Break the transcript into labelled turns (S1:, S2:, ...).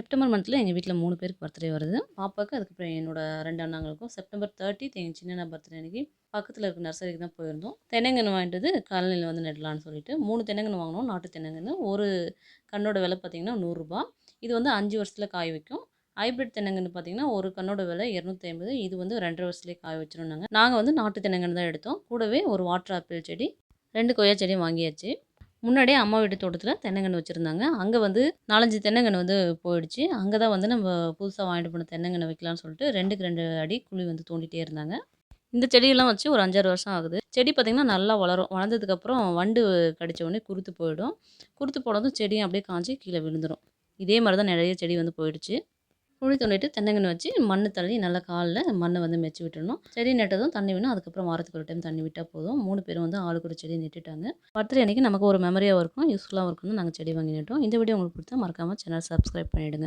S1: September மந்த்ல எங்க வீட்ல 3 பேருக்கு பர்த்டே வருது. பாப்பாக்கு, அதுக்கப்புறம் என்னோட 2 அண்ணாங்களுக்கும். செப்டம்பர் 30 எங்க சின்னண்ணா பர்த்டே அன்னைக்கு பக்கத்துல இருக்க நர்சரிக்கு தான் போயிருந்தோம். தென்னங்கன்னு வாங்கிட்டு வந்து காலனில வந்து நடலான்னு சொல்லிட்டு 3 தென்னங்கன்னு வாங்குனோம். நாட்டு தென்னங்கன்னு. ஒரு கன்னோட விலை பார்த்தீங்கன்னா ரூ. 100. இது வந்து 5 வருஷத்துல காய் வைக்கும். ஹைபிரிட் தென்னங்கன்னு பார்த்தீங்கன்னா, ஒரு கன்னோட விலை 250. இது வந்து 2 1/2 வருஷத்துலயே காய் வச்சுரும்னாங்க. நாங்க வந்து நாட்டு தென்னங்கன்னு தான் எடுத்தோம். கூடவே ஒரு வாட்டர் ஆப்பிள் செடி, 2 கொய்யா செடியும் வாங்கியாச்சு. முன்னாடியே அம்மா வீட்டு தோட்டத்துல தென்னங்கன்னு வச்சிருந்தாங்க. அங்க வந்து 4, 5 தென்னங்கன்னு வந்து போயிடுச்சு. அங்க தான் வந்து நம்ம புதுசா வாங்கிட்டு போன தென்னங்கன்னு வைக்கலான்னு சொல்லிட்டு 2க்கு 2 அடி குழி வந்து தோண்டிட்டே இருந்தாங்க. இந்த செடியெல்லாம் வச்சு ஒரு 5, 6 வருஷம் ஆகுது. செடி பார்த்தீங்கன்னா நல்லா வளரும். வளர்ந்ததுக்கப்புறம் வண்டு கடிச்ச உடனே குருத்து போயிடும். குருத்து போனதும் செடியும் அப்படியே காஞ்சு கீழ விழுந்துரும். இதே மாரி தான் நெறைய செடி வந்து போயிடுச்சு. குழி தோண்டிட்டு தென்னங்கன்னு வச்சு மண்ணு தள்ளி நல்லா கால்ல மண்ண வந்து மெச்சு விட்டுறணும். செடி நட்டதும் தண்ணி வேணும். அதுக்கப்புறம் வாரத்துக்கு ஒரு டைம் தண்ணி விட்டா போதும். 3 பேரும் வந்து ஆளுக்கு ஒரு செடி நட்டுட்டாங்க. பர்த்டே அன்னைக்கு நமக்கு ஒரு மெமரியாவும் இருக்கும், யூஸ்ஃபுல்லாவும் இருக்கும்னு நாங்க செடி வாங்கி நட்டோம். இந்த வீடியோ உங்களுக்கு பிடிச்சா மறக்காம சேனல் சப்ஸ்கிரைப் பண்ணிடுங்க.